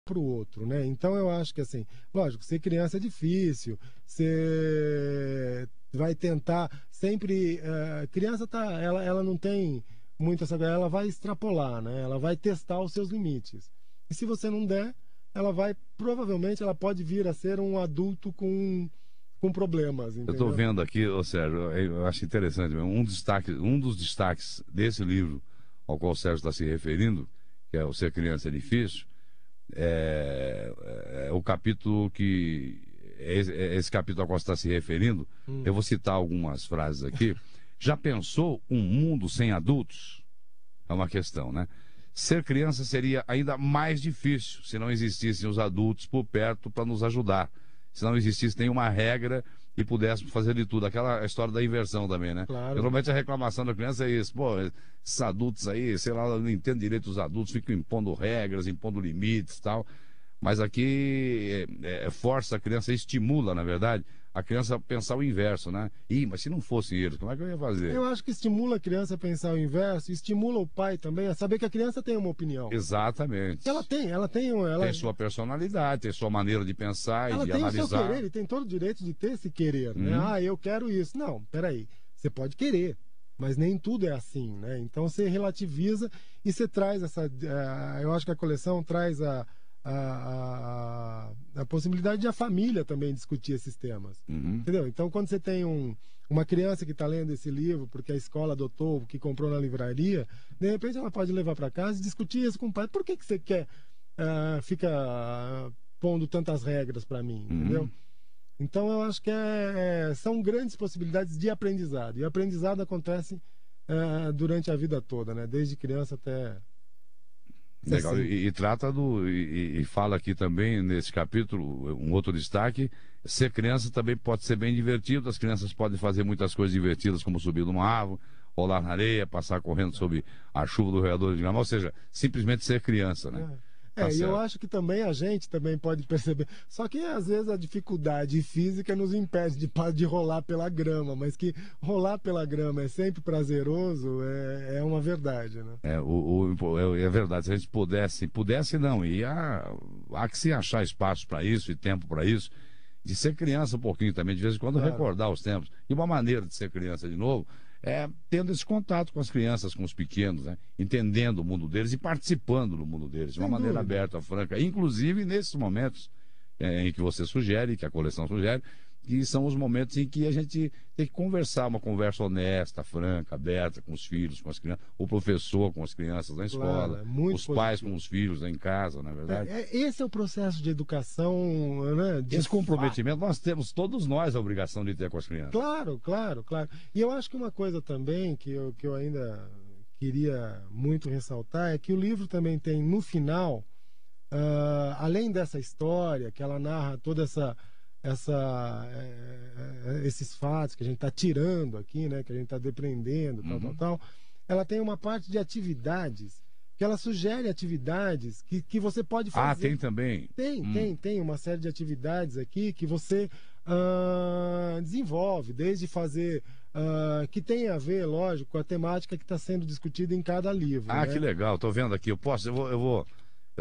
para o outro, né? Então eu acho que assim, lógico, ser criança é difícil, você vai tentar sempre, criança ela não tem muito essa, ela vai extrapolar, né? Ela vai testar os seus limites. E se você não der, ela vai, provavelmente, ela pode vir a ser um adulto com problemas, Eu estou entendeu? vendo aqui, ô Sérgio, eu acho interessante mesmo, um dos destaques desse livro ao qual o Sérgio está se referindo, que é o Ser Criança é Difícil, é o capítulo que, esse capítulo ao qual você está se referindo. Eu vou citar algumas frases aqui. Já pensou um mundo sem adultos? É uma questão, né? Ser criança seria ainda mais difícil se não existissem os adultos por perto para nos ajudar. Se não existisse nenhuma regra e pudéssemos fazer de tudo. Aquela história da inversão também, né? Claro. Geralmente a reclamação da criança é isso. Pô, esses adultos aí, sei lá, não entendem direito os adultos, ficam impondo regras, impondo limites e tal. Mas aqui força a criança, estimula, na verdade, a criança a pensar o inverso, né? Ih, mas se não fossem eles, como é que eu ia fazer? Eu acho que estimula a criança a pensar o inverso, estimula o pai também a saber que a criança tem uma opinião. Exatamente. Ela tem Tem sua personalidade, tem sua maneira de pensar e de tem analisar. o seu querer, ele tem todo o direito de ter esse querer, né? Ah, eu quero isso. Não, peraí, você pode querer, mas nem tudo é assim, né? Então você relativiza e você traz essa... eu acho que a coleção traz a possibilidade de a família também discutir esses temas, entendeu? Então quando você tem uma criança que está lendo esse livro porque a escola adotou, que comprou na livraria, de repente ela pode levar para casa e discutir isso com o pai. Por que você quer fica pondo tantas regras para mim, entendeu? Então eu acho que são grandes possibilidades de aprendizado, e o aprendizado acontece durante a vida toda, né? Desde criança até... Legal, e trata e fala aqui também, nesse capítulo, um outro destaque: ser criança também pode ser bem divertido. As crianças podem fazer muitas coisas divertidas, como subir numa árvore, rolar na areia, passar correndo sob a chuva do roedor de grama, ou seja, simplesmente ser criança, né? E eu acho que também a gente também pode perceber. Só que às vezes a dificuldade física nos impede de rolar pela grama, mas que rolar pela grama é sempre prazeroso, é uma verdade, né? É verdade. Se a gente pudesse não, e há que se achar espaço para isso e tempo para isso, de ser criança um pouquinho também, de vez em quando recordar os tempos. E uma maneira de ser criança de novo é tendo esse contato com as crianças, com os pequenos, né? Entendendo o mundo deles e participando do mundo deles, de uma maneira aberta, franca, inclusive nesses momentos em que você sugere, que a coleção sugere, que são os momentos em que a gente tem que conversar, uma conversa honesta, franca, aberta com os filhos, com as crianças, o professor com as crianças na escola, os pais com os filhos em casa, não é verdade? Esse é o processo de educação, né? Esse comprometimento nós temos, todos nós, a obrigação de ter com as crianças. Claro, claro, claro. E eu acho que uma coisa também que eu ainda queria muito ressaltar é que o livro também tem, no final, além dessa história, que ela narra toda esses fatos que a gente está tirando aqui, né, que a gente está depreendendo, tal, ela tem uma parte de atividades, que ela sugere atividades que você pode fazer. Ah, tem também? Tem uma série de atividades aqui que você desenvolve, desde fazer, que tem a ver, lógico, com a temática que está sendo discutida em cada livro. Ah, né? Que legal, estou vendo aqui, eu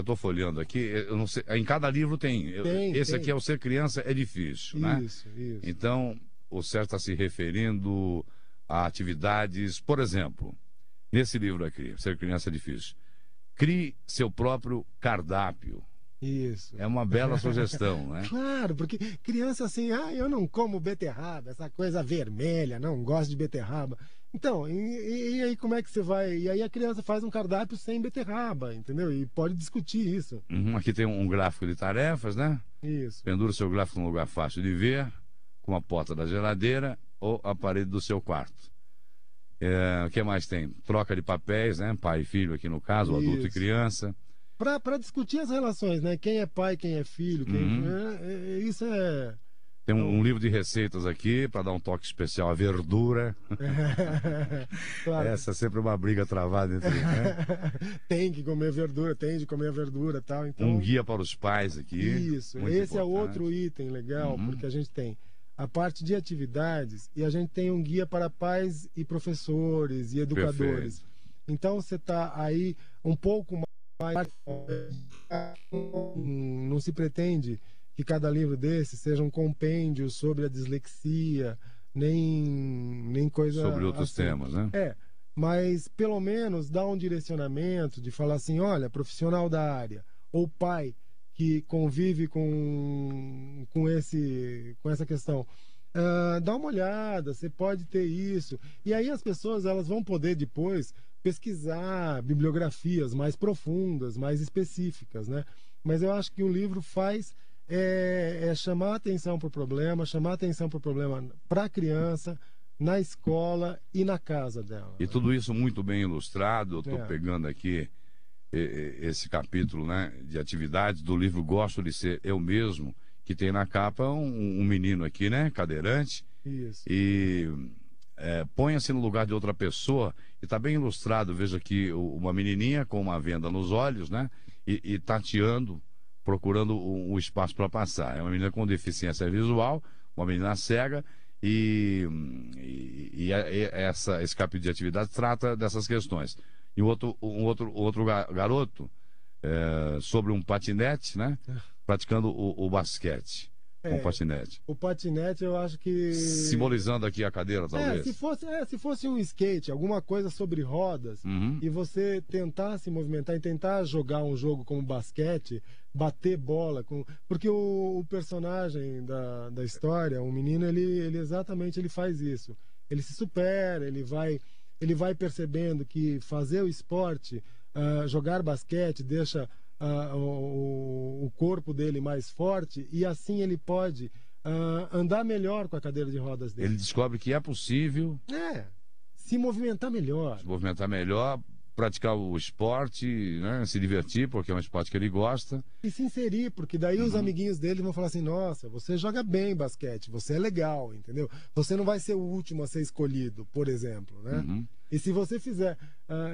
estou folheando aqui, eu não sei, em cada livro tem. Esse aqui é o Ser Criança é Difícil, né? Isso. Então, o Sérgio está se referindo a atividades, por exemplo, nesse livro aqui, Ser Criança é Difícil. Crie seu próprio cardápio. Isso. É uma bela sugestão, né? Claro, porque criança assim, eu não como beterraba, essa coisa vermelha, não gosto de beterraba. Então, e aí como é que você vai? E aí a criança faz um cardápio sem beterraba, entendeu? E pode discutir isso. Aqui tem um gráfico de tarefas, né? Isso. Pendura o seu gráfico num lugar fácil de ver, como a porta da geladeira ou a parede do seu quarto. O que mais tem? Troca de papéis, né? Pai e filho aqui no caso, adulto e criança. Para discutir as relações, né? Quem é pai, quem é filho, isso é... Tem um livro de receitas aqui, para dar um toque especial à verdura. Claro. Essa é sempre uma briga travada entre né? Tem que comer verdura, tem de comer a verdura e tal. Então... Um guia para os pais aqui. Isso, esse é outro item legal, porque a gente tem a parte de atividades e a gente tem um guia para pais e professores e educadores. Perfeito. Então você está aí um pouco mais não se pretende que cada livro desse seja um compêndio sobre a dislexia, nem coisa sobre outros assim. temas, né? Mas pelo menos dá um direcionamento de falar assim, olha, profissional da área, ou pai que convive com essa questão, dá uma olhada, você pode ter isso. E aí as pessoas elas vão poder depois pesquisar bibliografias mais profundas, mais específicas, né? Mas eu acho que o livro faz chamar a atenção para o problema, para a criança, na escola e na casa dela. E tudo isso muito bem ilustrado. Eu estou pegando aqui esse capítulo, né, de atividades do livro Gosto de Ser Eu Mesmo, que tem na capa um menino aqui, né, cadeirante. Isso. E ponha-se no lugar de outra pessoa. E está bem ilustrado, veja aqui uma menininha com uma venda nos olhos, né, e tateando, procurando um espaço para passar. É uma menina com deficiência visual, uma menina cega, e esse capítulo de atividade trata dessas questões. E um outro garoto sobre um patinete, né, praticando o basquete com patinete. O patinete eu acho que... simbolizando aqui a cadeira, talvez. Se fosse um skate, alguma coisa sobre rodas, e você tentar se movimentar e tentar jogar um jogo como basquete, bater bola, porque o personagem da história, o menino, ele exatamente ele faz isso. Ele se supera, ele vai percebendo que fazer o esporte, jogar basquete, deixa o corpo dele mais forte, e assim ele pode andar melhor com a cadeira de rodas dele. Ele descobre que é possível se movimentar melhor. Praticar o esporte, né, se divertir, porque é um esporte que ele gosta. E se inserir, porque daí os amiguinhos dele vão falar assim, nossa, você joga bem basquete, você é legal, entendeu? Você não vai ser o último a ser escolhido, por exemplo, né? E se você fizer...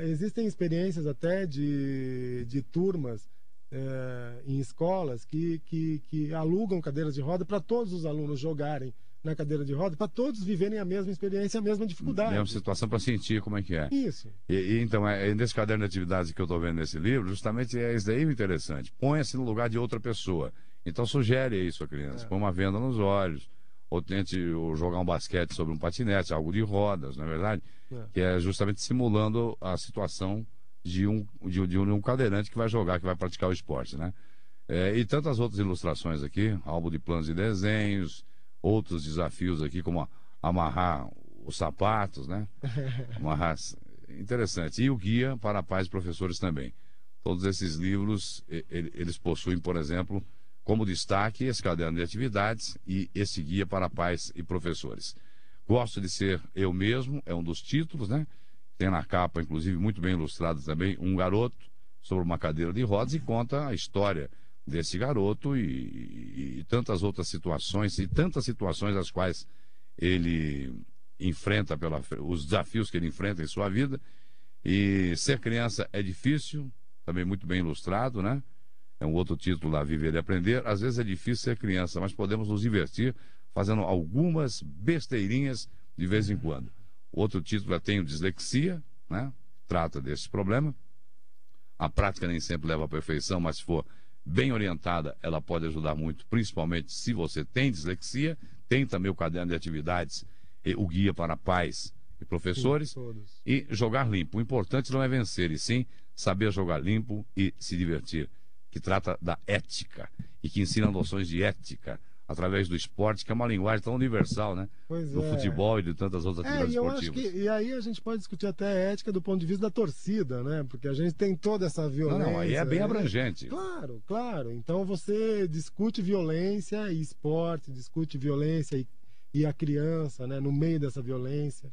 existem experiências até de turmas em escolas que alugam cadeiras de roda para todos os alunos jogarem na cadeira de roda, para todos viverem a mesma experiência, a mesma dificuldade. É uma situação para sentir como é que é. Isso. Então, nesse caderno de atividades que eu estou vendo nesse livro, justamente é isso daí o interessante. Ponha-se no lugar de outra pessoa. Então, sugere isso à criança. Põe uma venda nos olhos, ou tente jogar um basquete sobre um patinete, algo de rodas, não é verdade? Que é justamente simulando a situação de um cadeirante que vai jogar, que vai praticar o esporte, né? E tantas outras ilustrações aqui, álbum de planos e desenhos, outros desafios aqui, como amarrar os sapatos, né? Amarrar... Interessante. E o guia para pais e professores também. Todos esses livros, eles possuem, por exemplo, como destaque esse caderno de atividades e esse guia para pais e professores. Gosto de Ser Eu Mesmo, é um dos títulos, né? Tem na capa, inclusive, muito bem ilustrado também, um garoto sobre uma cadeira de rodas e conta a história desse garoto e tantas outras situações, as quais ele enfrenta, os desafios que ele enfrenta em sua vida. E Ser Criança é Difícil, também muito bem ilustrado, né? É um outro título lá, Viver e Aprender. Às vezes é difícil ser criança, mas podemos nos divertir fazendo algumas besteirinhas de vez em quando. Outro título é Tenho Dislexia, né? Trata desse problema. A prática nem sempre leva à perfeição, mas se for bem orientada, ela pode ajudar muito, principalmente se você tem dislexia. Tem também o caderno de atividades, o guia para pais e professores. E jogar limpo. O importante não é vencer, e sim saber jogar limpo e se divertir, que trata da ética e que ensina noções de ética através do esporte, que é uma linguagem tão universal, né? Do futebol e de tantas outras atividades esportivas. E aí a gente pode discutir até a ética do ponto de vista da torcida, né? Porque a gente tem toda essa violência. Não, aí é bem abrangente. Claro. Então você discute violência e esporte, discute violência e a criança, né? No meio dessa violência.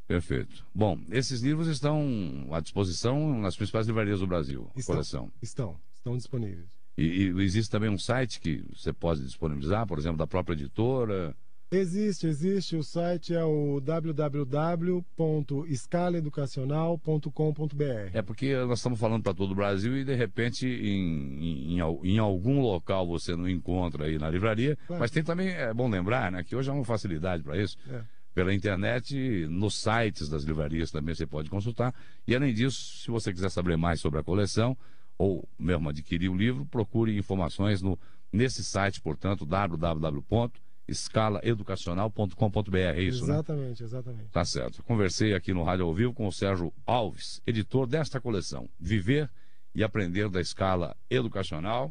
Perfeito. Bom, esses livros estão à disposição nas principais livrarias do Brasil, coleção. Estão disponíveis. E existe também um site que você pode disponibilizar, por exemplo, da própria editora? Existe. O site é o www.escalaeducacional.com.br. É porque nós estamos falando para todo o Brasil e, de repente, em algum local você não encontra aí na livraria. Claro. Mas tem também, é bom lembrar, né, que hoje há uma facilidade para isso. Pela internet, nos sites das livrarias também você pode consultar. E, além disso, se você quiser saber mais sobre a coleção, ou mesmo adquirir o livro, procure informações nesse site, portanto, www.escalaeducacional.com.br, é isso, exatamente, né? Exatamente. Tá certo. Conversei aqui no Rádio ao Vivo com o Sérgio Alves, editor desta coleção, Viver e Aprender da Escala Educacional,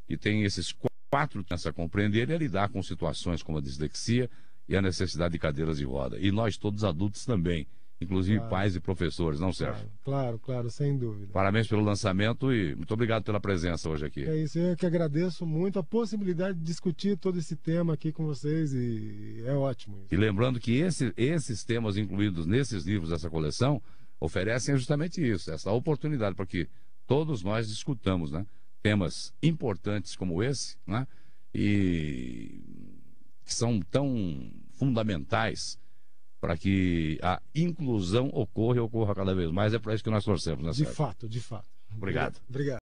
que tem esses 4 a compreender e a lidar com situações como a dislexia e a necessidade de cadeiras de roda. E nós todos adultos também, inclusive claro, pais e professores, não, Sérgio? Claro, sem dúvida. Parabéns pelo lançamento e muito obrigado pela presença hoje aqui. É isso, eu que agradeço muito a possibilidade de discutir todo esse tema aqui com vocês e é ótimo isso. E lembrando que esses temas incluídos nesses livros dessa coleção oferecem justamente isso, essa oportunidade para que todos nós discutamos, né, temas importantes como esse, né, e que são tão fundamentais para que a inclusão ocorra cada vez mais. É para isso que nós torcemos, né, Sérgio? De fato. Obrigado. Obrigado.